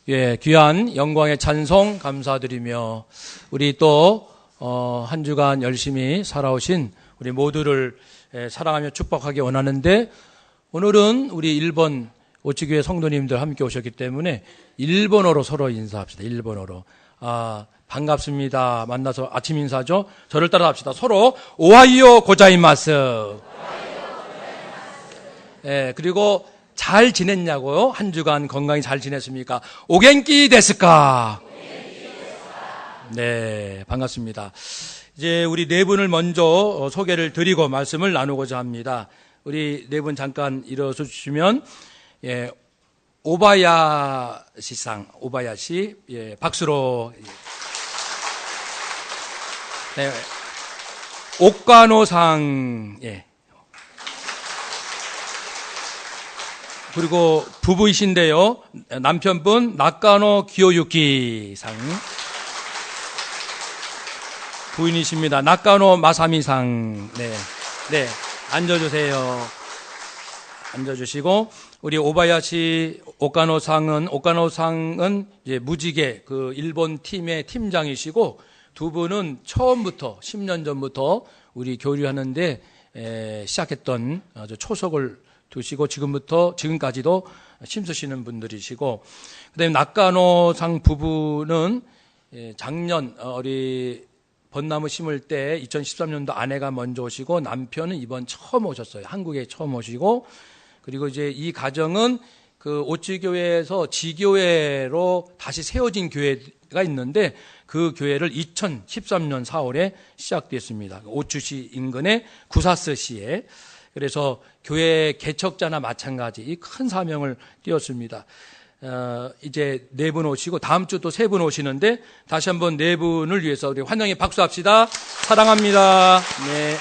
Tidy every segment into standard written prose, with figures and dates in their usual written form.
예, 귀한 영광의 찬송 감사드리며 우리 또 한 주간 열심히 살아오신 우리 모두를 사랑하며 축복하기 원하는데, 오늘은 우리 일본 오치교회 성도님들 함께 오셨기 때문에 일본어로 서로 인사합시다. 일본어로. 반갑습니다. 만나서 아침 인사죠. 저를 따라 합시다. 서로 오하이오 고자이마스. 예, 그리고 잘 지냈냐고요? 한 주간 건강히 잘 지냈습니까? 오겐키 데스까? 네, 반갑습니다. 이제 우리 네 분을 먼저 소개를 드리고 말씀을 나누고자 합니다. 우리 네 분 잠깐 일어서 주시면, 예, 오바야시상, 오바야시, 예, 박수로. 네, 옥가노상, 예. 그리고 부부이신데요, 남편분 나카노 기요유키상, 부인이십니다. 나카노 마사미상. 네, 앉아주세요. 앉아주시고, 우리 오바야시 오카노상은 이제 무지개 그 일본 팀의 팀장이시고, 두 분은 처음부터 10년 전부터 우리 교류하는데 시작했던 초석을 두시고 지금까지도 힘쓰시는 분들이시고, 그다음에 나카노상 부부는 작년 우리 벚나무 심을 때 2013년도 아내가 먼저 오시고, 남편은 이번 처음 오셨어요. 한국에 처음 오시고, 그리고 이제 이 가정은 그 오치교회에서 지교회로 다시 세워진 교회가 있는데, 그 교회를 2013년 4월에 시작됐습니다. 오추시 인근의 구사스시에. 그래서 교회 개척자나 마찬가지 이 큰 사명을 띄웠습니다. 이제 네 분 오시고 다음 주 또 세 분 오시는데, 다시 한번 네 분을 위해서 우리 환영의 박수합시다. 사랑합니다. 네.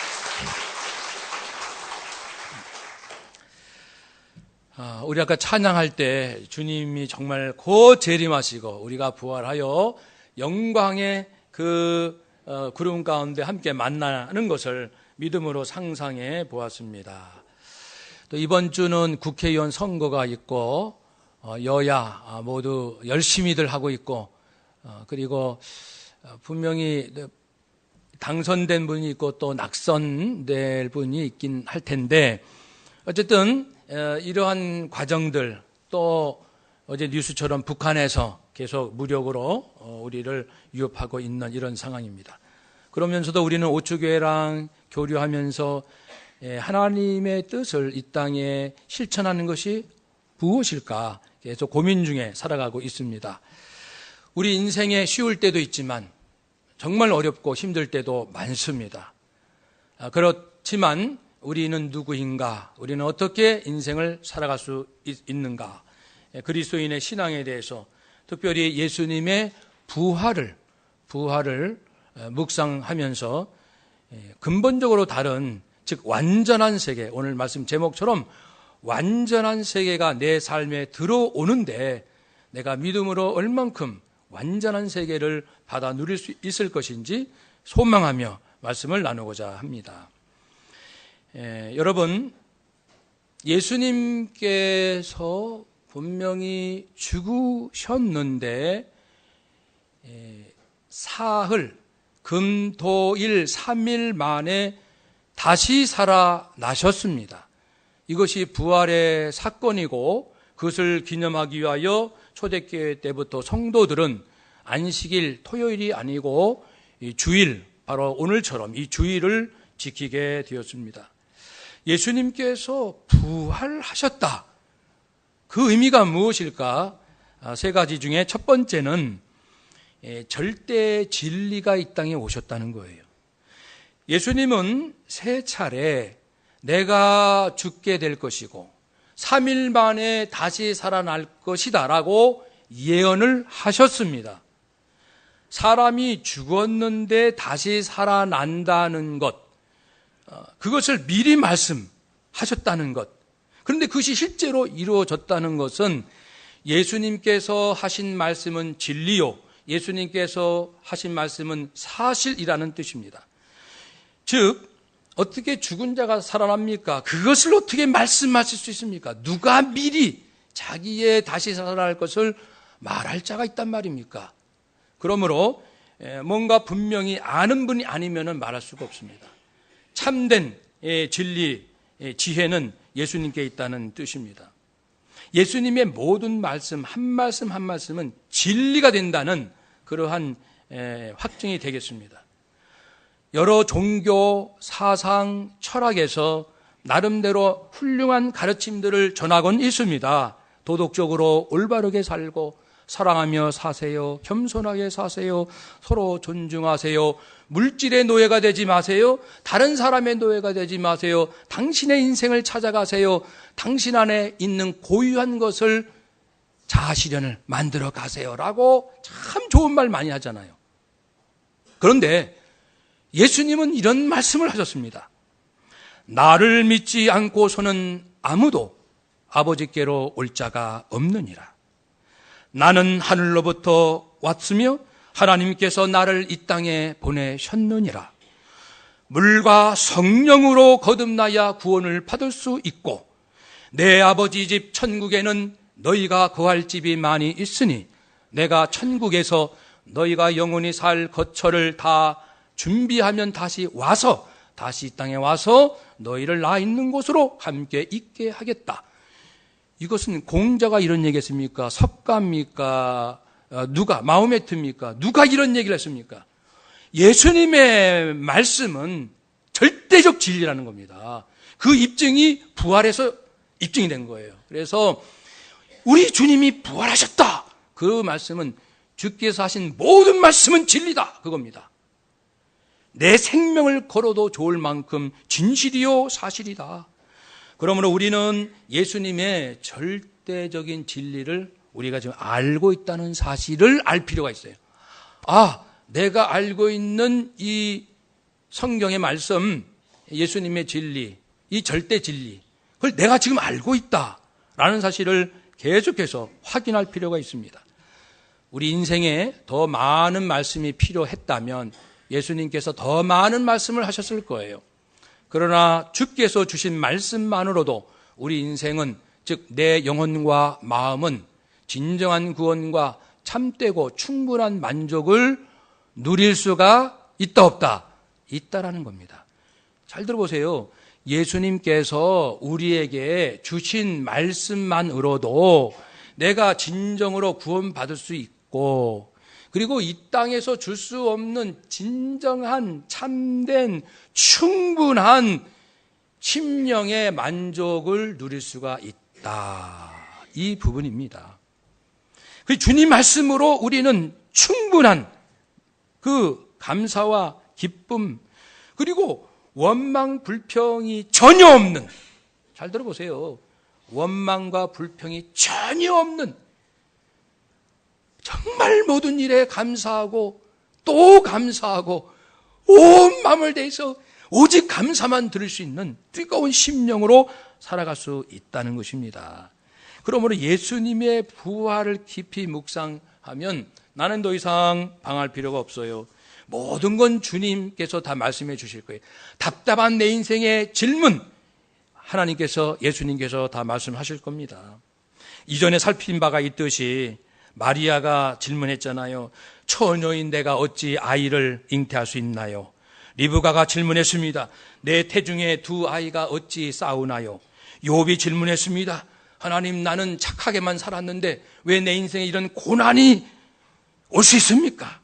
우리 아까 찬양할 때 주님이 정말 곧 재림하시고 우리가 부활하여 영광의 그 구름 가운데 함께 만나는 것을 믿음으로 상상해 보았습니다. 또 이번 주는 국회의원 선거가 있고, 여야 모두 열심히들 하고 있고, 그리고 분명히 당선된 분이 있고 또 낙선될 분이 있긴 할 텐데, 어쨌든 이러한 과정들, 또 어제 뉴스처럼 북한에서 계속 무력으로 우리를 위협하고 있는 이런 상황입니다. 그러면서도 우리는 오추교회랑 교류하면서 하나님의 뜻을 이 땅에 실천하는 것이 무엇일까 계속 고민 중에 살아가고 있습니다. 우리 인생에 쉬울 때도 있지만 정말 어렵고 힘들 때도 많습니다. 그렇지만 우리는 누구인가? 우리는 어떻게 인생을 살아갈 수 있는가? 그리스도인의 신앙에 대해서, 특별히 예수님의 부활을 묵상하면서 근본적으로 다른, 즉 완전한 세계, 오늘 말씀 제목처럼 완전한 세계가 내 삶에 들어오는데 내가 믿음으로 얼만큼 완전한 세계를 받아 누릴 수 있을 것인지 소망하며 말씀을 나누고자 합니다. 여러분, 예수님께서 분명히 죽으셨는데 사흘, 금, 토, 일, 3일 만에 다시 살아나셨습니다. 이것이 부활의 사건이고, 그것을 기념하기 위하여 초대교회 때부터 성도들은 안식일, 토요일이 아니고 이 주일, 바로 오늘처럼 이 주일을 지키게 되었습니다. 예수님께서 부활하셨다. 그 의미가 무엇일까? 세 가지 중에 첫 번째는 절대 진리가 이 땅에 오셨다는 거예요. 예수님은 세 차례 내가 죽게 될 것이고 3일 만에 다시 살아날 것이다 라고 예언을 하셨습니다. 사람이 죽었는데 다시 살아난다는 것, 그것을 미리 말씀하셨다는 것. 그런데 그것이 실제로 이루어졌다는 것은 예수님께서 하신 말씀은 진리요, 예수님께서 하신 말씀은 사실이라는 뜻입니다. 즉, 어떻게 죽은 자가 살아납니까? 그것을 어떻게 말씀하실 수 있습니까? 누가 미리 자기의 다시 살아날 것을 말할 자가 있단 말입니까? 그러므로 뭔가 분명히 아는 분이 아니면 말할 수가 없습니다. 참된 진리, 지혜는 예수님께 있다는 뜻입니다. 예수님의 모든 말씀, 한 말씀 한 말씀은 진리가 된다는 그러한 확증이 되겠습니다. 여러 종교, 사상, 철학에서 나름대로 훌륭한 가르침들을 전하곤 있습니다. 도덕적으로 올바르게 살고 사랑하며 사세요. 겸손하게 사세요. 서로 존중하세요. 물질의 노예가 되지 마세요. 다른 사람의 노예가 되지 마세요. 당신의 인생을 찾아가세요. 당신 안에 있는 고유한 것을 자아실현을 만들어 가세요. 라고 참 좋은 말 많이 하잖아요. 그런데 예수님은 이런 말씀을 하셨습니다. 나를 믿지 않고서는 아무도 아버지께로 올 자가 없느니라. 나는 하늘로부터 왔으며 하나님께서 나를 이 땅에 보내셨느니라. 물과 성령으로 거듭나야 구원을 받을 수 있고 내 아버지 집 천국에는 너희가 거할 집이 많이 있으니 내가 천국에서 너희가 영원히 살 거처를 다 준비하면 다시 이 땅에 와서 너희를 나 있는 곳으로 함께 있게 하겠다. 이것은 공자가 이런 얘기했습니까? 석가입니까? 누가? 마호메트입니까? 누가 이런 얘기를 했습니까? 예수님의 말씀은 절대적 진리라는 겁니다. 그 입증이 부활해서 입증이 된 거예요. 그래서 우리 주님이 부활하셨다. 그 말씀은 주께서 하신 모든 말씀은 진리다. 그겁니다. 내 생명을 걸어도 좋을 만큼 진실이요 사실이다. 그러므로 우리는 예수님의 절대적인 진리를 우리가 지금 알고 있다는 사실을 알 필요가 있어요. 내가 알고 있는 이 성경의 말씀, 예수님의 진리, 이 절대 진리, 그걸 내가 지금 알고 있다라는 사실을 계속해서 확인할 필요가 있습니다. 우리 인생에 더 많은 말씀이 필요했다면 예수님께서 더 많은 말씀을 하셨을 거예요. 그러나 주께서 주신 말씀만으로도 우리 인생은, 즉 내 영혼과 마음은 진정한 구원과 참되고 충분한 만족을 누릴 수가 있다 없다? 있다라는 겁니다. 잘 들어보세요. 예수님께서 우리에게 주신 말씀만으로도 내가 진정으로 구원받을 수 있고, 그리고 이 땅에서 줄 수 없는 진정한 참된 충분한 심령의 만족을 누릴 수가 있다. 이 부분입니다. 그 주님 말씀으로 우리는 충분한 그 감사와 기쁨, 그리고 원망 불평이 전혀 없는, 잘 들어보세요. 원망과 불평이 전혀 없는, 정말 모든 일에 감사하고 또 감사하고 온 마음을 다해서 오직 감사만 들을 수 있는 뜨거운 심령으로 살아갈 수 있다는 것입니다. 그러므로 예수님의 부활을 깊이 묵상하면 나는 더 이상 방할 필요가 없어요. 모든 건 주님께서 다 말씀해 주실 거예요. 답답한 내 인생의 질문, 하나님께서, 예수님께서 다 말씀하실 겁니다. 이전에 살핀 바가 있듯이 마리아가 질문했잖아요. 처녀인 내가 어찌 아이를 잉태할 수 있나요? 리브가가 질문했습니다. 내 태중에 두 아이가 어찌 싸우나요? 욥이 질문했습니다. 하나님, 나는 착하게만 살았는데 왜 내 인생에 이런 고난이 올 수 있습니까?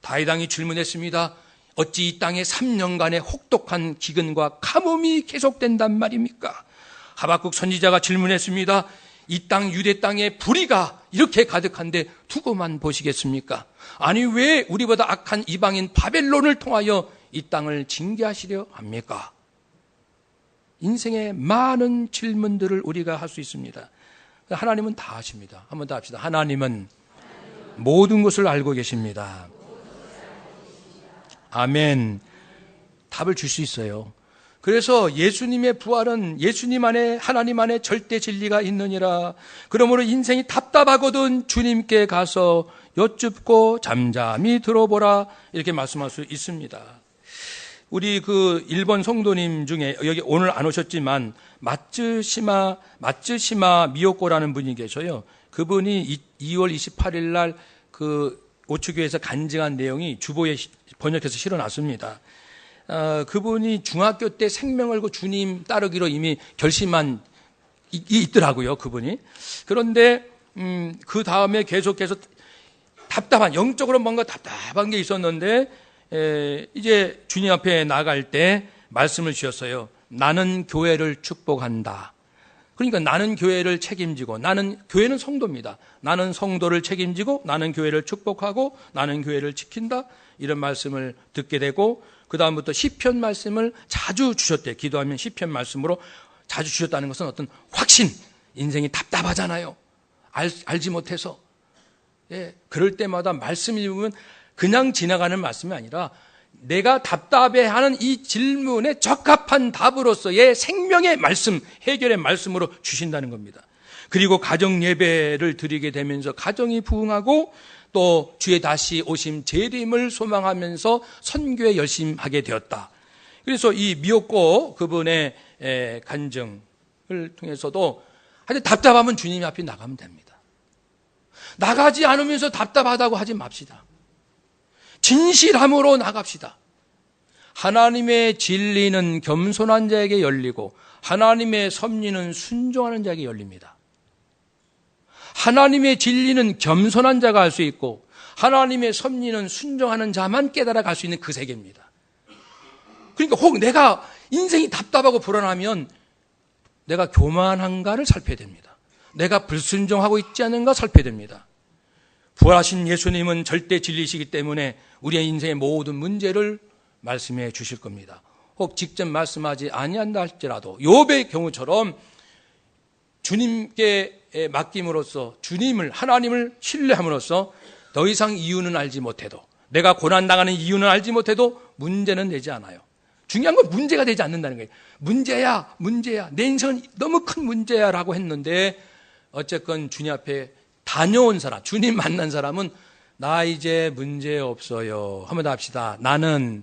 다윗왕이 질문했습니다. 어찌 이 땅에 3년간의 혹독한 기근과 가뭄이 계속된단 말입니까? 하박국 선지자가 질문했습니다. 이 땅 유대 땅에 불의가 이렇게 가득한데 두고만 보시겠습니까? 아니 왜 우리보다 악한 이방인 바벨론을 통하여 이 땅을 징계하시려 합니까? 인생의 많은 질문들을 우리가 할 수 있습니다. 하나님은 다 아십니다. 한번 더 합시다. 하나님은 모든 것을 알고 계십니다. 아멘. 답을 줄 수 있어요. 그래서 예수님의 부활은 예수님 안에, 하나님 안에 절대 진리가 있느니라. 그러므로 인생이 답답하거든 주님께 가서 여쭙고 잠잠히 들어보라, 이렇게 말씀할 수 있습니다. 우리 그 일본 성도님 중에 여기 오늘 안 오셨지만 마츠시마 미요코라는 분이 계셔요. 그분이 2월 28일 날 그 오추교에서 간증한 내용이 주보에 번역해서 실어놨습니다. 그분이 중학교 때 생명 걸고 주님 따르기로 이미 결심한 있더라고요, 그분이. 그런데 그 다음에 계속해서 답답한, 영적으로 뭔가 답답한 게 있었는데 이제 주님 앞에 나갈 때 말씀을 주셨어요. 나는 교회를 축복한다. 그러니까 나는 교회를 책임지고, 나는 교회는 성도입니다. 나는 성도를 책임지고, 나는 교회를 축복하고, 나는 교회를 지킨다. 이런 말씀을 듣게 되고, 그 다음부터 시편 말씀을 자주 주셨대요. 기도하면 시편 말씀으로 자주 주셨다는 것은 어떤 확신, 인생이 답답하잖아요. 알지 못해서. 예, 그럴 때마다 말씀 읽으면 그냥 지나가는 말씀이 아니라 내가 답답해하는 이 질문에 적합한 답으로서의 생명의 말씀, 해결의 말씀으로 주신다는 겁니다. 그리고 가정 예배를 드리게 되면서 가정이 부흥하고 또 주의 다시 오심 재림을 소망하면서 선교에 열심히 하게 되었다. 그래서 이 미역고 그분의 간증을 통해서도 하여튼 답답하면 주님 앞에 나가면 됩니다. 나가지 않으면서 답답하다고 하지 맙시다. 진실함으로 나갑시다. 하나님의 진리는 겸손한 자에게 열리고 하나님의 섭리는 순종하는 자에게 열립니다. 하나님의 진리는 겸손한 자가 할 수 있고 하나님의 섭리는 순종하는 자만 깨달아 갈 수 있는 그 세계입니다. 그러니까 혹 내가 인생이 답답하고 불안하면 내가 교만한가를 살펴야 됩니다. 내가 불순종하고 있지 않은가 살펴야 됩니다. 부활하신 예수님은 절대 진리시기 때문에 우리의 인생의 모든 문제를 말씀해 주실 겁니다. 혹 직접 말씀하지 아니한다 할지라도 욥의 경우처럼 주님께 맡김으로써 주님을 하나님을 신뢰함으로써 더 이상 이유는 알지 못해도 내가 고난당하는 이유는 알지 못해도 문제는 되지 않아요. 중요한 건 문제가 되지 않는다는 거예요. 문제야 내 인생은 너무 큰 문제야 라고 했는데 어쨌건 주님 앞에 다녀온 사람, 주님 만난 사람은 나 이제 문제 없어요. 한번 더 합시다. 나는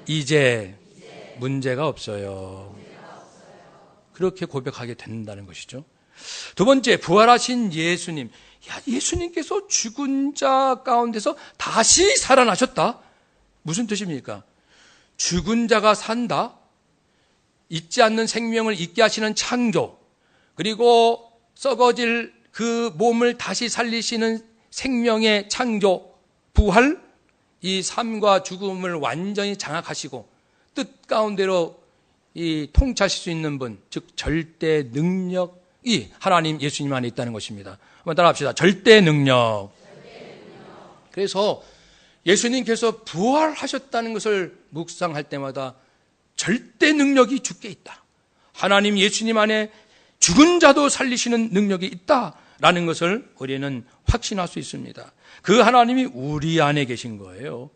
이제 문제가 없어요. 그렇게 고백하게 된다는 것이죠. 두 번째, 부활하신 예수님. 예수님께서 죽은 자 가운데서 다시 살아나셨다? 무슨 뜻입니까? 죽은 자가 산다? 잊지 않는 생명을 잊게 하시는 창조, 그리고 썩어질 그 몸을 다시 살리시는 생명의 창조, 부활, 이 삶과 죽음을 완전히 장악하시고 뜻 가운데로 이 통치하실 수 있는 분, 즉 절대 능력이 하나님 예수님 안에 있다는 것입니다. 한번 따라합시다. 절대 능력. 그래서 예수님께서 부활하셨다는 것을 묵상할 때마다 절대 능력이 주께 있다. 하나님 예수님 안에 죽은 자도 살리시는 능력이 있다라는 것을 우리는 확신할 수 있습니다. 그 하나님이 우리 안에 계신 거예요.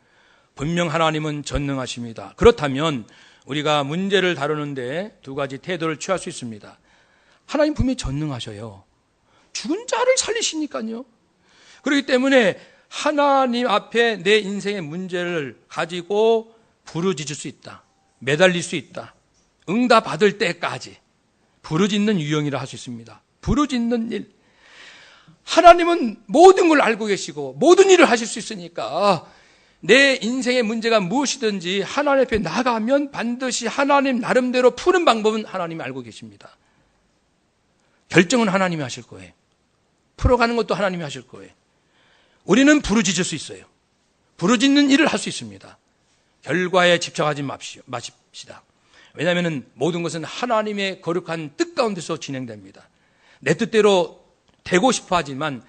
분명 하나님은 전능하십니다. 그렇다면 우리가 문제를 다루는데 두 가지 태도를 취할 수 있습니다. 하나님 분명히 전능하셔요. 죽은 자를 살리시니까요. 그렇기 때문에 하나님 앞에 내 인생의 문제를 가지고 부르짖을 수 있다. 매달릴 수 있다. 응답 받을 때까지 부르짖는 유형이라 할 수 있습니다. 부르짖는 일. 하나님은 모든 걸 알고 계시고 모든 일을 하실 수 있으니까 내 인생의 문제가 무엇이든지 하나님 앞에 나가면 반드시 하나님 나름대로 푸는 방법은 하나님이 알고 계십니다. 결정은 하나님이 하실 거예요. 풀어가는 것도 하나님이 하실 거예요. 우리는 부르짖을 수 있어요. 부르짖는 일을 할 수 있습니다. 결과에 집착하지 마십시다. 왜냐하면 모든 것은 하나님의 거룩한 뜻 가운데서 진행됩니다. 내 뜻대로 되고 싶어 하지만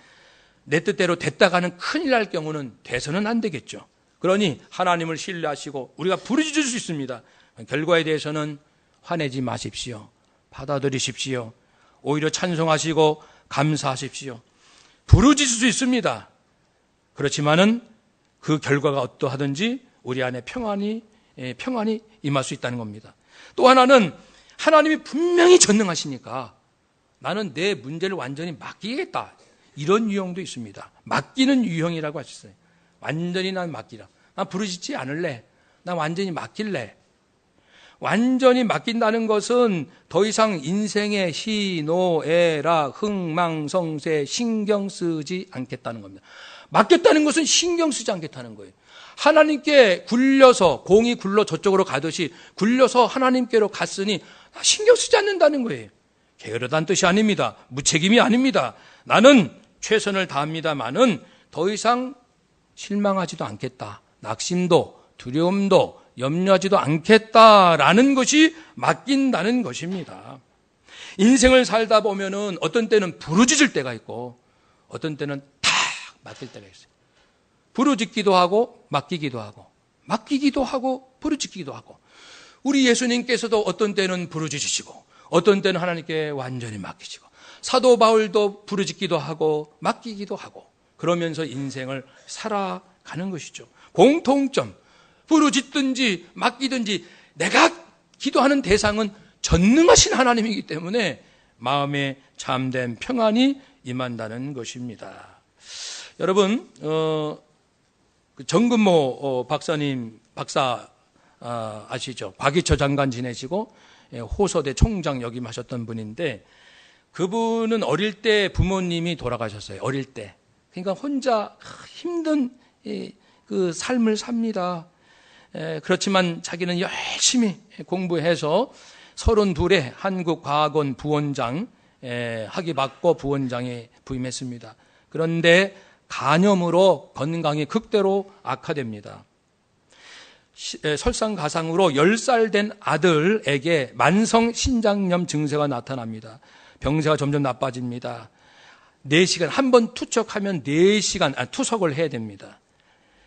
내 뜻대로 됐다가는 큰일 날 경우는 돼서는 안 되겠죠. 그러니 하나님을 신뢰하시고 우리가 부르짖을 수 있습니다. 결과에 대해서는 화내지 마십시오. 받아들이십시오. 오히려 찬송하시고 감사하십시오. 부르짖을 수 있습니다. 그렇지만은 그 결과가 어떠하든지 우리 안에 평안이 임할 수 있다는 겁니다. 또 하나는 하나님이 분명히 전능하시니까 나는 내 문제를 완전히 맡기겠다. 이런 유형도 있습니다. 맡기는 유형이라고 할 수 있어요. 완전히 난 맡기라. 난 부르짖지 않을래. 난 완전히 맡길래. 완전히 맡긴다는 것은 더 이상 인생의 시, 노, 에라, 흥망성쇠 신경 쓰지 않겠다는 겁니다. 맡겼다는 것은 신경 쓰지 않겠다는 거예요. 하나님께 굴려서, 공이 굴러 저쪽으로 가듯이 굴려서 하나님께로 갔으니 신경 쓰지 않는다는 거예요. 게으르다는 뜻이 아닙니다. 무책임이 아닙니다. 나는 최선을 다합니다마는 더 이상 실망하지도 않겠다. 낙심도 두려움도 염려하지도 않겠다라는 것이 맡긴다는 것입니다. 인생을 살다 보면은 어떤 때는 부르짖을 때가 있고 어떤 때는 탁 맡길 때가 있어요. 부르짖기도 하고 맡기기도 하고 맡기기도 하고 부르짖기도 하고 우리 예수님께서도 어떤 때는 부르짖으시고 어떤 때는 하나님께 완전히 맡기시고 사도 바울도 부르짖기도 하고 맡기기도 하고 그러면서 인생을 살아가는 것이죠. 공통점, 부르짖든지 맡기든지 내가 기도하는 대상은 전능하신 하나님이기 때문에 마음에 참된 평안이 임한다는 것입니다. 여러분, 정근모 박사 아시죠? 박이처 장관 지내시고 호서대 총장 역임하셨던 분인데 그분은 어릴 때 부모님이 돌아가셨어요. 어릴 때. 그러니까 혼자 힘든 그 삶을 삽니다. 그렇지만 자기는 열심히 공부해서 32에 한국과학원 부원장 학위 받고 부원장에 부임했습니다. 그런데 간염으로 건강이 극대로 악화됩니다. 설상가상으로 10살 된 아들에게 만성 신장염 증세가 나타납니다. 병세가 점점 나빠집니다. 4시간, 한 번 투척하면 4시간, 투석을 해야 됩니다.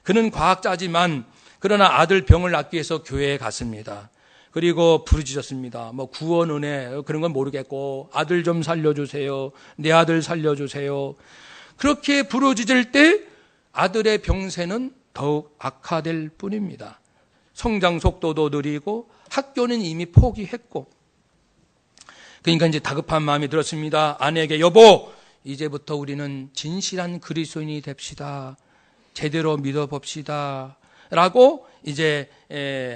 그는 과학자지만 그러나 아들 병을 낫기 위해서 교회에 갔습니다. 그리고 부르짖었습니다. 뭐 구원 은혜 그런 건 모르겠고 아들 좀 살려주세요. 내 아들 살려주세요. 그렇게 부르짖을 때 아들의 병세는 더욱 악화될 뿐입니다. 성장 속도도 느리고 학교는 이미 포기했고 그러니까 이제 다급한 마음이 들었습니다. 아내에게 여보 이제부터 우리는 진실한 그리스도인이 됩시다. 제대로 믿어봅시다. 라고 이제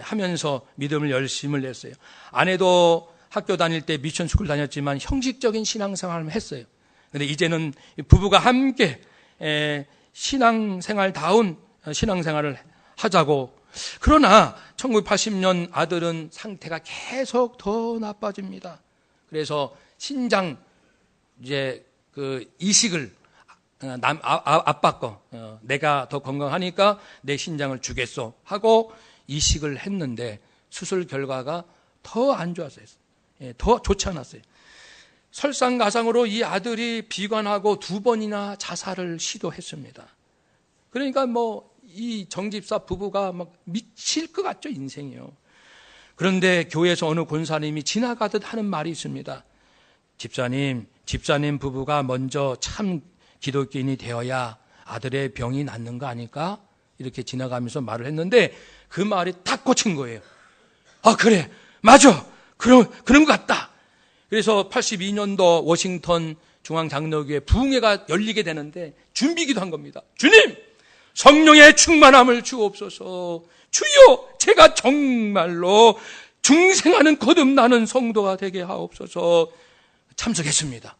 하면서 믿음을 열심을 냈어요. 아내도 학교 다닐 때 미션 스쿨 다녔지만 형식적인 신앙생활을 했어요. 근데 이제는 부부가 함께 신앙생활다운 신앙생활을 하자고. 그러나 1980년 아들은 상태가 계속 더 나빠집니다. 그래서 신장 이제 그 이식을 아빠 거 내가 더 건강하니까 내 신장을 주겠소 하고 이식을 했는데 수술 결과가 더 안 좋았어요. 더 좋지 않았어요. 설상가상으로 이 아들이 비관하고 2번이나 자살을 시도했습니다. 그러니까 뭐 이 정집사 부부가 막 미칠 것 같죠, 인생이요. 그런데 교회에서 어느 권사님이 지나가듯 하는 말이 있습니다. 집사님 부부가 먼저 참 기독교인이 되어야 아들의 병이 낫는 거 아닐까? 이렇게 지나가면서 말을 했는데 그 말이 딱 꽂힌 거예요. 아, 그래. 맞아. 그런 것 같다. 그래서 82년도 워싱턴 중앙장로교회 부흥회가 열리게 되는데 준비기도 한 겁니다. 주님! 성령의 충만함을 주옵소서. 주여! 제가 정말로 중생하는 거듭나는 성도가 되게 하옵소서. 참석했습니다.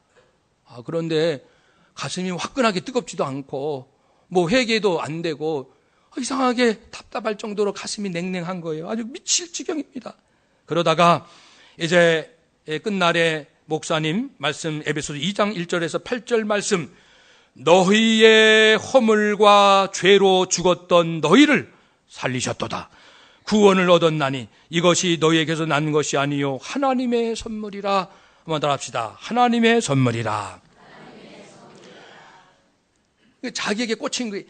그런데 가슴이 화끈하게 뜨겁지도 않고 뭐 회개도 안 되고 이상하게 답답할 정도로 가슴이 냉랭한 거예요. 아주 미칠 지경입니다. 그러다가 이제 끝날에 목사님 말씀 에베소서 2장 1절에서 8절 말씀 너희의 허물과 죄로 죽었던 너희를 살리셨도다. 구원을 얻었나니 이것이 너희에게서 난 것이 아니요 하나님의 선물이라. 한번 더 합시다. 하나님의 선물이라. 자기에게 꽂힌 거예요.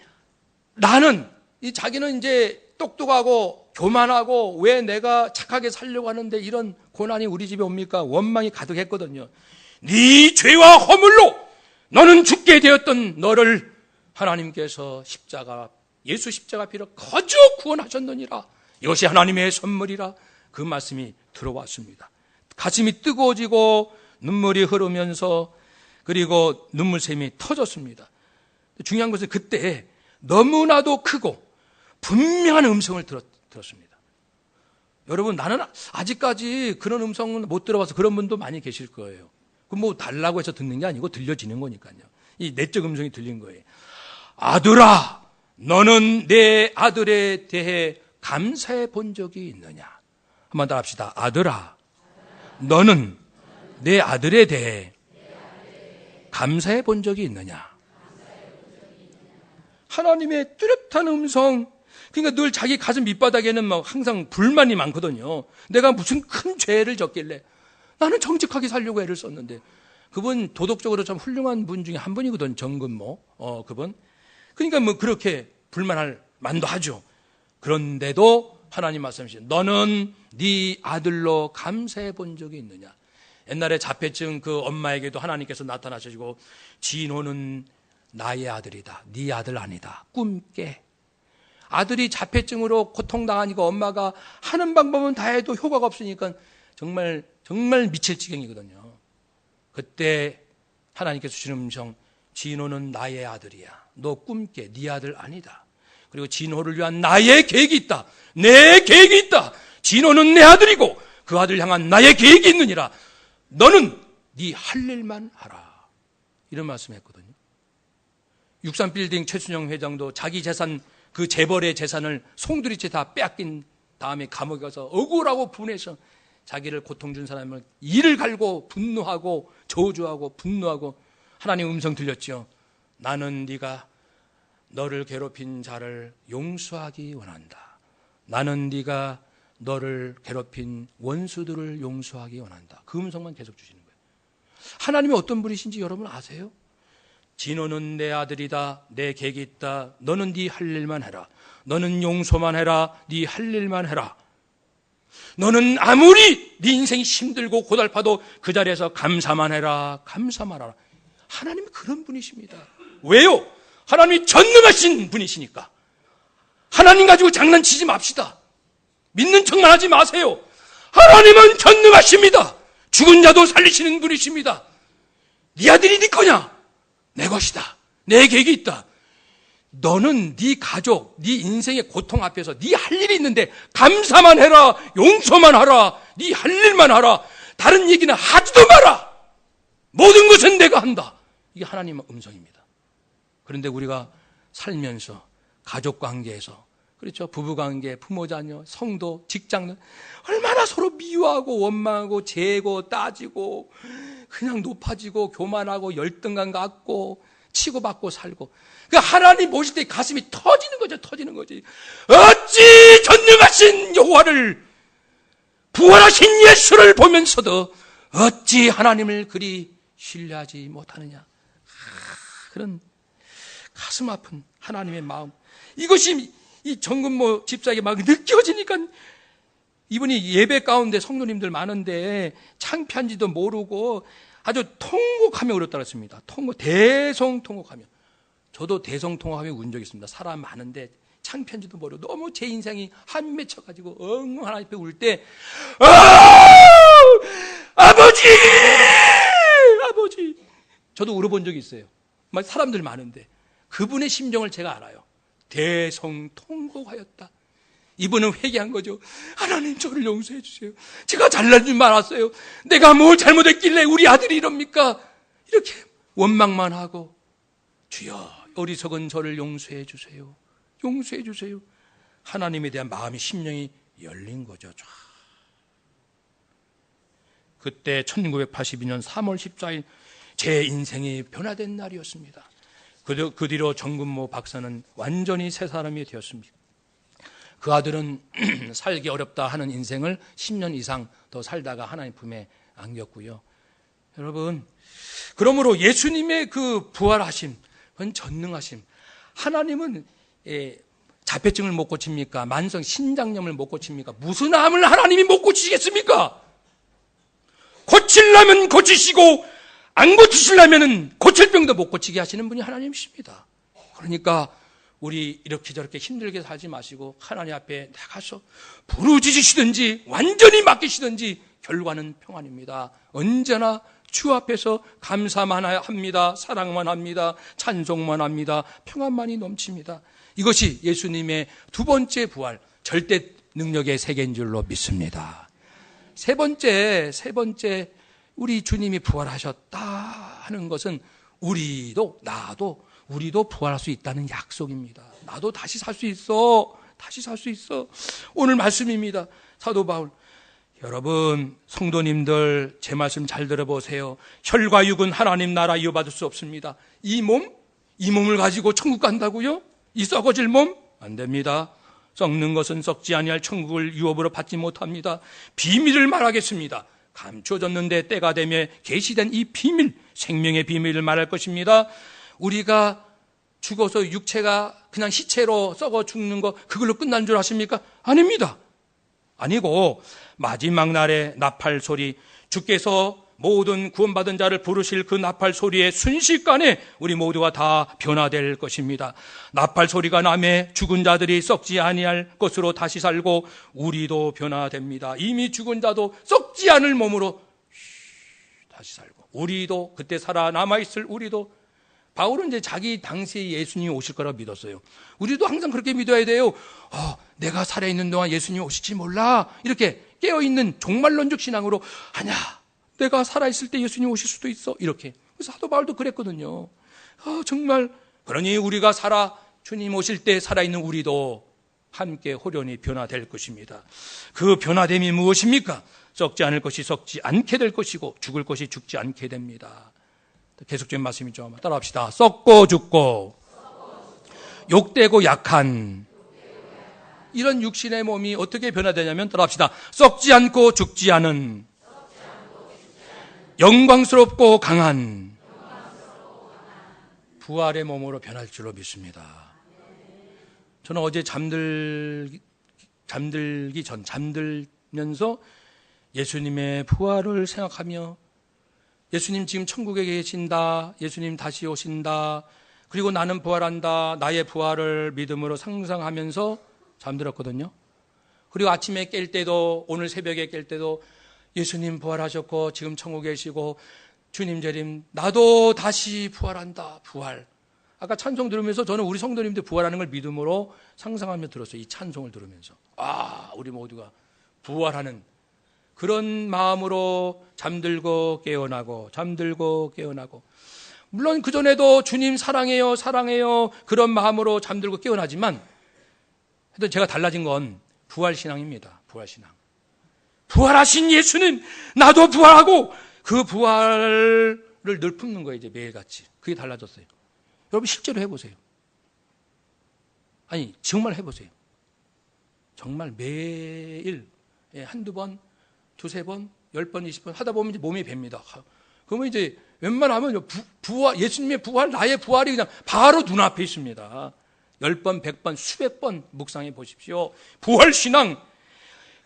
나는 자기는 이제 똑똑하고 교만하고 왜 내가 착하게 살려고 하는데 이런 고난이 우리 집에 옵니까? 원망이 가득했거든요. 네 죄와 허물로 너는 죽게 되었던 너를 하나님께서 예수 십자가 피로 거저 구원하셨느니라. 이것이 하나님의 선물이라. 그 말씀이 들어왔습니다. 가슴이 뜨거워지고 눈물이 흐르면서 그리고 눈물샘이 터졌습니다. 중요한 것은 그때 너무나도 크고 분명한 음성을 들었습니다. 여러분, 나는 아직까지 그런 음성은 못 들어봐서 그런 분도 많이 계실 거예요. 그 뭐 달라고 해서 듣는 게 아니고 들려지는 거니까요. 이 내적 음성이 들린 거예요. 아들아, 너는 내 아들에 대해 감사해 본 적이 있느냐? 한번 더 합시다. 아들아, 너는 내 아들에 대해 감사해 본 적이 있느냐? 하나님의 뚜렷한 음성. 그러니까 늘 자기 가슴 밑바닥에는 막 항상 불만이 많거든요. 내가 무슨 큰 죄를 졌길래 나는 정직하게 살려고 애를 썼는데. 그분 도덕적으로 참 훌륭한 분 중에 한 분이거든. 정근모 그분. 그러니까 뭐 그렇게 불만할 만도 하죠. 그런데도 하나님 말씀하시죠. 너는 네 아들로 감사해 본 적이 있느냐? 옛날에 자폐증 그 엄마에게도 하나님께서 나타나셔지고 진호는 나의 아들이다. 네 아들 아니다. 꿈깨. 아들이 자폐증으로 고통당하니까 엄마가 하는 방법은 다 해도 효과가 없으니까 정말 미칠 지경이거든요. 그때 하나님께서 주시는 음성, 진호는 나의 아들이야. 너 꿈깨. 네 아들 아니다. 그리고 진호를 위한 나의 계획이 있다. 내 계획이 있다. 진호는 내 아들이고 그 아들 향한 나의 계획이 있느니라. 너는 네 할 일만 하라. 이런 말씀했거든요. 63빌딩 최순영 회장도 자기 재산, 그 재벌의 재산을 송두리째 다 빼앗긴 다음에 감옥에 가서 억울하고 분해서 자기를 고통 준 사람을 이를 갈고 분노하고 저주하고 분노하고 하나님 음성 들렸죠. 나는 네가 너를 괴롭힌 자를 용서하기 원한다. 나는 네가 너를 괴롭힌 원수들을 용서하기 원한다. 그 음성만 계속 주시는 거예요. 하나님이 어떤 분이신지 여러분 아세요? 진호는 내 아들이다. 내 계획이 있다. 너는 네 할 일만 해라. 너는 용서만 해라. 네 할 일만 해라. 너는 아무리 네 인생이 힘들고 고달파도 그 자리에서 감사만 해라. 감사만 하라. 하나님은 그런 분이십니다. 왜요? 하나님이 전능하신 분이시니까. 하나님 가지고 장난치지 맙시다. 믿는 척만 하지 마세요. 하나님은 전능하십니다. 죽은 자도 살리시는 분이십니다. 네 아들이 네 거냐? 내 것이다. 내 계획이 있다. 너는 네 가족, 네 인생의 고통 앞에서 네 할 일이 있는데 감사만 해라. 용서만 하라. 네 할 일만 하라. 다른 얘기는 하지도 마라. 모든 것은 내가 한다. 이게 하나님의 음성입니다. 그런데 우리가 살면서 가족관계에서, 그렇죠, 부부관계, 부모자녀, 성도, 직장은 얼마나 서로 미워하고 원망하고 재고 따지고 그냥 높아지고 교만하고 열등감 갖고 치고받고 살고. 그러니까 하나님 보실 때 가슴이 터지는 거죠. 터지는 거지. 어찌 전능하신 여호와를, 부활하신 예수를 보면서도 어찌 하나님을 그리 신뢰하지 못하느냐. 그런 가슴 아픈 하나님의 마음. 이것이 이 정근모 집사에게 막 느껴지니까, 이분이 예배 가운데 성도님들 많은데 창피한지도 모르고 아주 통곡하며 울었다고 했습니다. 대성통곡하며. 저도 대성통곡하며 운 적이 있습니다. 사람 많은데 창피한지도 모르고 너무 제 인생이 한 맺혀가지고 엉엉 하나님 앞에 울 때, 아버지! 저도 울어본 적이 있어요. 막 사람들 많은데 그분의 심정을 제가 알아요. 대성통곡하였다. 이분은 회개한 거죠. 하나님, 저를 용서해 주세요. 제가 잘난 줄 알았어요. 내가 뭘 잘못했길래 우리 아들이 이럽니까? 이렇게 원망만 하고, 주여 어리석은 저를 용서해 주세요. 용서해 주세요. 하나님에 대한 마음이, 심령이 열린 거죠. 그때 1982년 3월 14일 제 인생이 변화된 날이었습니다. 그 뒤로 정근모 박사는 완전히 새 사람이 되었습니다. 그 아들은 살기 어렵다 하는 인생을 10년 이상 더 살다가 하나님 품에 안겼고요. 여러분, 그러므로 예수님의 그 부활하심, 그건 전능하심. 하나님은 자폐증을 못 고칩니까? 만성 신장염을 못 고칩니까? 무슨 암을 하나님이 못 고치시겠습니까? 고치려면 고치시고 안 고치시려면 고칠 병도 못 고치게 하시는 분이 하나님이십니다. 그러니까 우리 이렇게 저렇게 힘들게 살지 마시고 하나님 앞에 나가서 부르짖으시든지 완전히 맡기시든지 결과는 평안입니다. 언제나 주 앞에서 감사만 합니다. 사랑만 합니다. 찬송만 합니다. 평안만이 넘칩니다. 이것이 예수님의 두 번째 부활, 절대 능력의 세계인 줄로 믿습니다. 세 번째, 우리 주님이 부활하셨다 하는 것은 우리도 부활할 수 있다는 약속입니다. 나도 다시 살 수 있어. 오늘 말씀입니다. 사도 바울. 여러분, 성도님들, 제 말씀 잘 들어보세요. 혈과 육은 하나님 나라 이어받을 수 없습니다. 이 몸을 가지고 천국 간다고요? 이 썩어질 몸? 안 됩니다. 썩는 것은 썩지 아니할 천국을 유업으로 받지 못합니다. 비밀을 말하겠습니다. 감춰졌는데 때가 되면 계시된 이 비밀, 생명의 비밀을 말할 것입니다. 우리가 죽어서 육체가 그냥 시체로 썩어 죽는 거 그걸로 끝난 줄 아십니까? 아닙니다. 아니고 마지막 날에 나팔 소리, 주께서 모든 구원받은 자를 부르실 그 나팔 소리에 순식간에 우리 모두가 다 변화될 것입니다. 나팔 소리가 나매 죽은 자들이 썩지 아니할 것으로 다시 살고 우리도 변화됩니다. 이미 죽은 자도 썩지 않을 몸으로 다시 살고 우리도 그때 살아남아있을 우리도. 바울은 이제 자기 당시에 예수님이 오실 거라고 믿었어요. 우리도 항상 그렇게 믿어야 돼요. 내가 살아있는 동안 예수님이 오실지 몰라. 이렇게 깨어있는 종말론적 신앙으로 아니야. 내가 살아있을 때 예수님 오실 수도 있어. 이렇게. 그래서 사도 바울도 그랬거든요. 정말. 그러니 우리가 주님 오실 때 살아있는 우리도 함께 호련히 변화될 것입니다. 그 변화됨이 무엇입니까? 썩지 않을 것이 썩지 않게 될 것이고 죽을 것이 죽지 않게 됩니다. 계속적인 말씀이죠. 한번 따라합시다. 썩고 죽고 욕되고 약한 이런 육신의 몸이 어떻게 변화되냐면 따라합시다. 썩지 않고 죽지 않은 영광스럽고 강한 부활의 몸으로 변할 줄로 믿습니다. 저는 어제 잠들면서 예수님의 부활을 생각하며 예수님 지금 천국에 계신다. 예수님 다시 오신다. 그리고 나는 부활한다. 나의 부활을 믿음으로 상상하면서 잠들었거든요. 그리고 아침에 깰 때도 오늘 새벽에 깰 때도 예수님 부활하셨고 지금 천국에 계시고 주님 재림 나도 다시 부활한다. 부활. 아까 찬송 들으면서 저는 우리 성도님들 부활하는 걸 믿음으로 상상하며 들었어요. 이 찬송을 들으면서. 우리 모두가 부활하는 그런 마음으로 잠들고 깨어나고 물론 그전에도 주님 사랑해요 그런 마음으로 잠들고 깨어나지만 하여튼 제가 달라진 건 부활신앙입니다. 부활신앙. 부활하신 예수님 나도 부활하고 그 부활을 늘 품는 거예요. 이제 매일같이. 그게 달라졌어요. 여러분 실제로 해보세요. 아니 정말 해보세요. 정말 매일 한두 번 두세 번, 10번, 20번 하다 보면 이제 몸이 뵭니다. 그러면 이제 웬만하면 부활, 예수님의 부활, 나의 부활이 그냥 바로 눈앞에 있습니다. 10번, 100번, 수백 번 묵상해 보십시오. 부활신앙.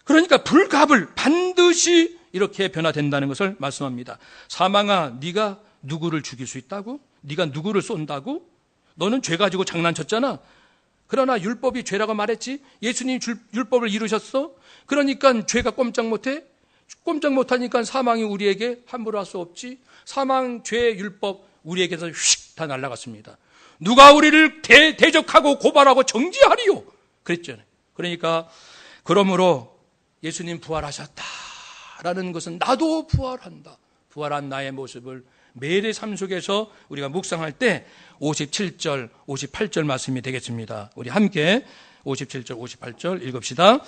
그러니까 불갑을 반드시 이렇게 변화된다는 것을 말씀합니다. 사망아, 네가 누구를 죽일 수 있다고? 네가 누구를 쏜다고? 너는 죄 가지고 장난쳤잖아. 그러나 율법이 죄라고 말했지? 예수님이 율법을 이루셨어? 그러니까 죄가 꼼짝 못해? 꼼짝 못하니까 사망이 우리에게 함부로 할 수 없지. 사망, 죄, 율법 우리에게서 휙 다 날아갔습니다. 누가 우리를 대적하고 고발하고 정죄하리요? 그랬잖아요. 그러니까 그러므로 예수님 부활하셨다라는 것은 나도 부활한다. 부활한 나의 모습을 매일의 삶 속에서 우리가 묵상할 때 57절, 58절 말씀이 되겠습니다. 우리 함께 57절, 58절 읽읍시다.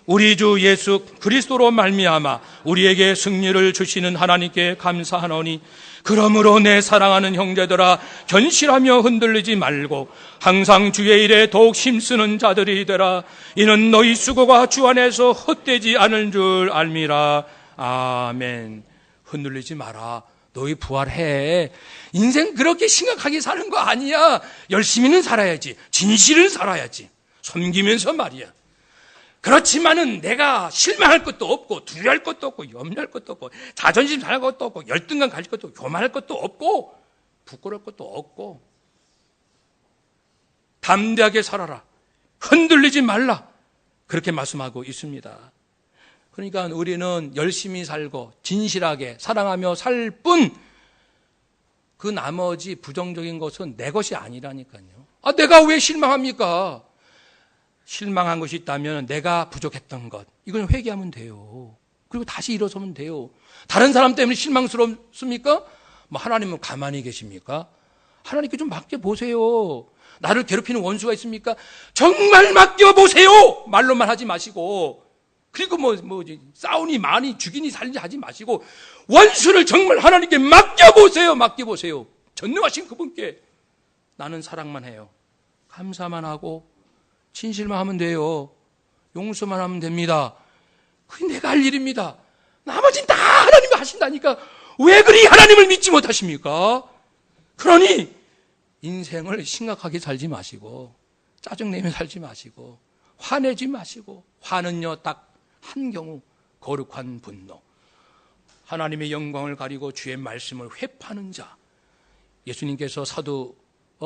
우리 주 예수 그리스도로 말미암아 우리에게 승리를 주시는 하나님께 감사하노니 그러므로 내 사랑하는 형제들아 견실하며 흔들리지 말고 항상 주의 일에 더욱 힘쓰는 자들이 되라. 이는 너희 수고가 주 안에서 헛되지 않을 줄 알미라. 아멘. 흔들리지 마라. 너희 부활해. 인생 그렇게 심각하게 사는 거 아니야. 열심히는 살아야지. 진실은 살아야지. 섬기면서 말이야. 그렇지만은 내가 실망할 것도 없고 두려워할 것도 없고 염려할 것도 없고 자존심 상할 것도 없고 열등감 가질 것도 없고 교만할 것도 없고 부끄러울 것도 없고 담대하게 살아라. 흔들리지 말라. 그렇게 말씀하고 있습니다. 그러니까 우리는 열심히 살고 진실하게 사랑하며 살 뿐 그 나머지 부정적인 것은 내 것이 아니라니까요. 내가 왜 실망합니까? 실망한 것이 있다면 내가 부족했던 것, 이건 회개하면 돼요. 그리고 다시 일어서면 돼요. 다른 사람 때문에 실망스럽습니까? 뭐 하나님은 가만히 계십니까? 하나님께 좀 맡겨보세요. 나를 괴롭히는 원수가 있습니까? 정말 맡겨보세요. 말로만 하지 마시고, 그리고 싸우니 많이 죽이니 살리니 하지 마시고, 원수를 정말 하나님께 맡겨보세요. 맡겨보세요. 전능하신 그분께 나는 사랑만 해요. 감사만 하고 진실만 하면 돼요. 용서만 하면 됩니다. 그게 내가 할 일입니다. 나머지는 다 하나님이 하신다니까 왜 그리 하나님을 믿지 못하십니까? 그러니 인생을 심각하게 살지 마시고, 짜증내며 살지 마시고, 화내지 마시고, 화는요 딱 한 경우 거룩한 분노, 하나님의 영광을 가리고 주의 말씀을 회파하는 자. 예수님께서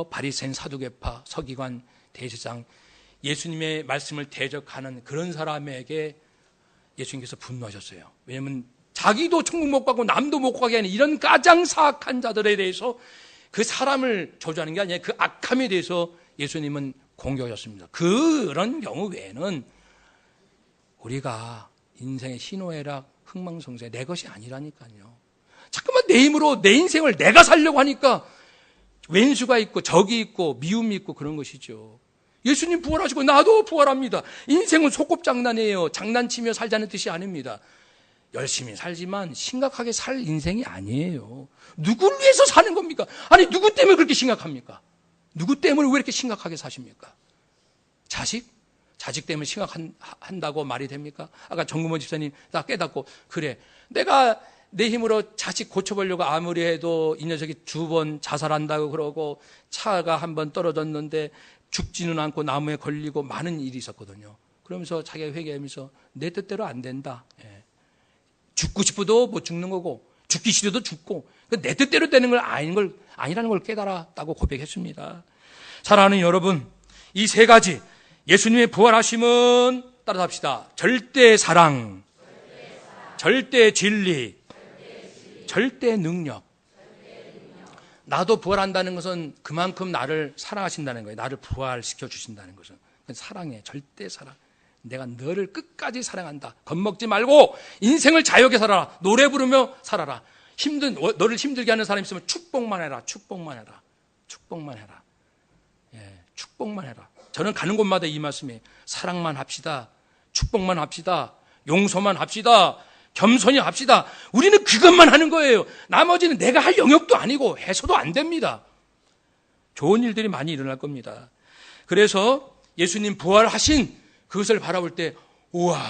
바리새인 사두개파 서기관 대제사장, 예수님의 말씀을 대적하는 그런 사람에게 예수님께서 분노하셨어요. 왜냐하면 자기도 천국 못 가고 남도 못 가게 하는 이런 가장 사악한 자들에 대해서, 그 사람을 저주하는 게 아니라 그 악함에 대해서 예수님은 공격하셨습니다. 그런 경우 외에는 우리가 인생의 희노애락, 흥망성쇠 내 것이 아니라니까요. 자꾸만 내 힘으로 내 인생을 내가 살려고 하니까 왼수가 있고 적이 있고 미움이 있고 그런 것이죠. 예수님 부활하시고 나도 부활합니다. 인생은 소꿉장난이에요. 장난치며 살자는 뜻이 아닙니다. 열심히 살지만 심각하게 살 인생이 아니에요. 누구를 위해서 사는 겁니까? 아니, 누구 때문에 그렇게 심각합니까? 누구 때문에 왜 이렇게 심각하게 사십니까? 자식 때문에 심각한다고 말이 됩니까? 아까 정구모 집사님 나 깨닫고, 그래, 내가 내 힘으로 자식 고쳐보려고 아무리 해도 이 녀석이 2번 자살한다고 그러고, 차가 한 번 떨어졌는데 죽지는 않고 나무에 걸리고 많은 일이 있었거든요. 그러면서 자기가 회개하면서 내 뜻대로 안 된다. 죽고 싶어도 못 죽는 거고, 죽기 싫어도 죽고, 내 뜻대로 되는 걸 아니라는 걸 깨달았다고 고백했습니다. 사랑하는 여러분, 이 3가지 예수님의 부활하심은 따라합시다. 절대 사랑, 절대 진리, 절대 능력. 나도 부활한다는 것은 그만큼 나를 사랑하신다는 거예요. 나를 부활시켜 주신다는 것은. 사랑해, 절대 사랑. 내가 너를 끝까지 사랑한다. 겁먹지 말고 인생을 자유하게 살아라. 노래 부르며 살아라. 너를 힘들게 하는 사람이 있으면 축복만 해라. 축복만 해라. 축복만 해라. 축복만 해라. 저는 가는 곳마다 이 말씀이에요. 사랑만 합시다. 축복만 합시다. 용서만 합시다. 겸손히 합시다. 우리는 그것만 하는 거예요. 나머지는 내가 할 영역도 아니고 해서도 안 됩니다. 좋은 일들이 많이 일어날 겁니다. 그래서 예수님 부활하신 그것을 바라볼 때, 우와,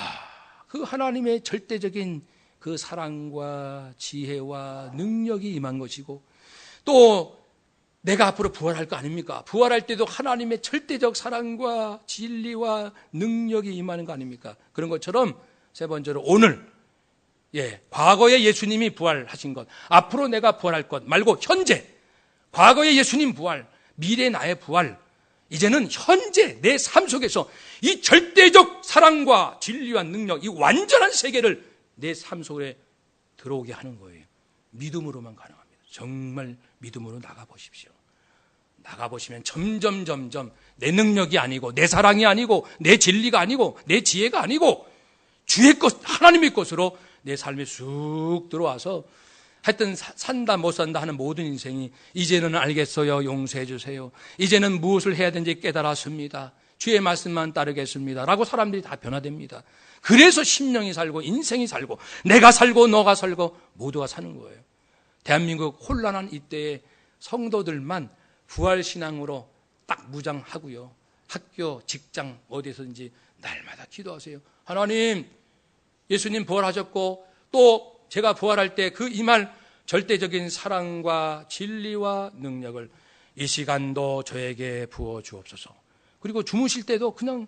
그 하나님의 절대적인 그 사랑과 지혜와 능력이 임한 것이고, 또 내가 앞으로 부활할 거 아닙니까? 부활할 때도 하나님의 절대적 사랑과 진리와 능력이 임하는 거 아닙니까? 그런 것처럼 3번째로 오늘, 과거에 예수님이 부활하신 것, 앞으로 내가 부활할 것 말고 현재, 과거에 예수님 부활, 미래 나의 부활, 이제는 현재 내 삶 속에서 이 절대적 사랑과 진리와 능력, 이 완전한 세계를 내 삶 속에 들어오게 하는 거예요. 믿음으로만 가능합니다. 정말 믿음으로 나가보십시오. 나가보시면 점점 내 능력이 아니고, 내 사랑이 아니고, 내 진리가 아니고, 내 지혜가 아니고 주의 것, 하나님의 것으로 내 삶에 쑥 들어와서 하여튼 산다 못 산다 하는 모든 인생이 이제는 알겠어요. 용서해 주세요. 이제는 무엇을 해야 되는지 깨달았습니다. 주의 말씀만 따르겠습니다. 라고 사람들이 다 변화됩니다. 그래서 심령이 살고 인생이 살고 내가 살고 너가 살고 모두가 사는 거예요. 대한민국 혼란한 이때에 성도들만 부활신앙으로 딱 무장하고요. 학교, 직장 어디서든지 날마다 기도하세요. 하나님, 예수님 부활하셨고 또 제가 부활할 때 그 임할 절대적인 사랑과 진리와 능력을 이 시간도 저에게 부어 주옵소서. 그리고 주무실 때도 그냥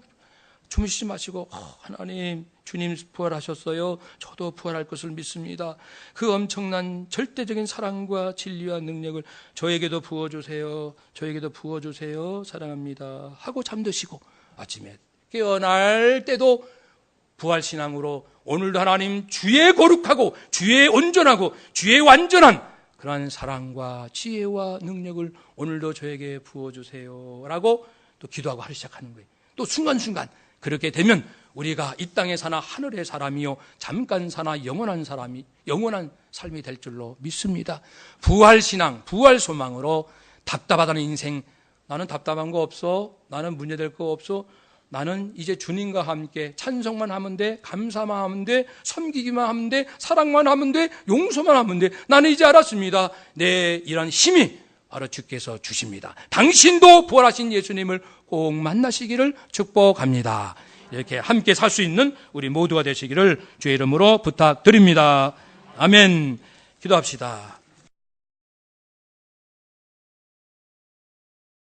주무시지 마시고 하나님, 주님 부활하셨어요. 저도 부활할 것을 믿습니다. 그 엄청난 절대적인 사랑과 진리와 능력을 저에게도 부어주세요. 저에게도 부어주세요. 사랑합니다. 하고 잠드시고 아침에 깨어날 때도 부활신앙으로 오늘도 하나님 주의 거룩하고 주의 온전하고 주의 완전한 그러한 사랑과 지혜와 능력을 오늘도 저에게 부어주세요. 라고 또 기도하고 하루 시작하는 거예요. 또 순간순간 그렇게 되면 우리가 이 땅에 사나 하늘의 사람이요 잠깐 사나 영원한 사람이 영원한 삶이 될 줄로 믿습니다. 부활신앙, 부활소망으로 답답하다는 인생, 나는 답답한 거 없어, 나는 문제될 거 없어, 나는 이제 주님과 함께 찬송만 하면 돼, 감사만 하면 돼, 섬기기만 하면 돼, 사랑만 하면 돼, 용서만 하면 돼. 나는 이제 알았습니다. 내 이런 힘이 바로 주께서 주십니다. 당신도 부활하신 예수님을 꼭 만나시기를 축복합니다. 이렇게 함께 살 수 있는 우리 모두가 되시기를 주의 이름으로 부탁드립니다. 아멘. 기도합시다.